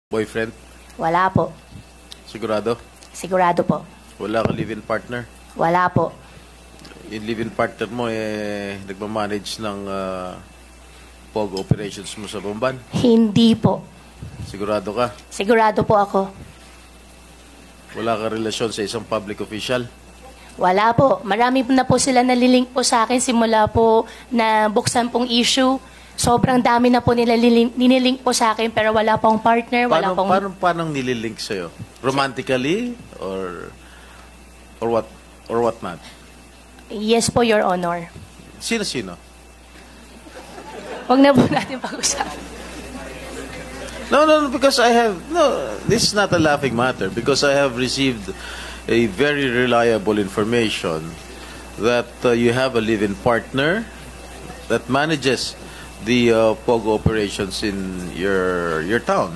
Boyfriend? Wala po. Sigurado? Sigurado po. Wala ka live-in partner? Wala po. Yung live-in partner mo, nagmamanage ng POG operations mo sa Bamban? Hindi po. Sigurado ka? Sigurado po ako. Wala ka relasyon sa isang public official? Wala po. Marami na po sila nalilink po sa akin simula po na buksan pong issue. Sobrang dami na po nila nililink po sa akin pero wala pong partner, wala Paano nililink sa'yo? Romantically? Or what? Or what not? Yes po, Your Honor. Sino-sino? Huwag na po natin pag-usapan. No, because this is not a laughing matter because I have received a very reliable information that you have a live-in partner that manages the POG operations in your town.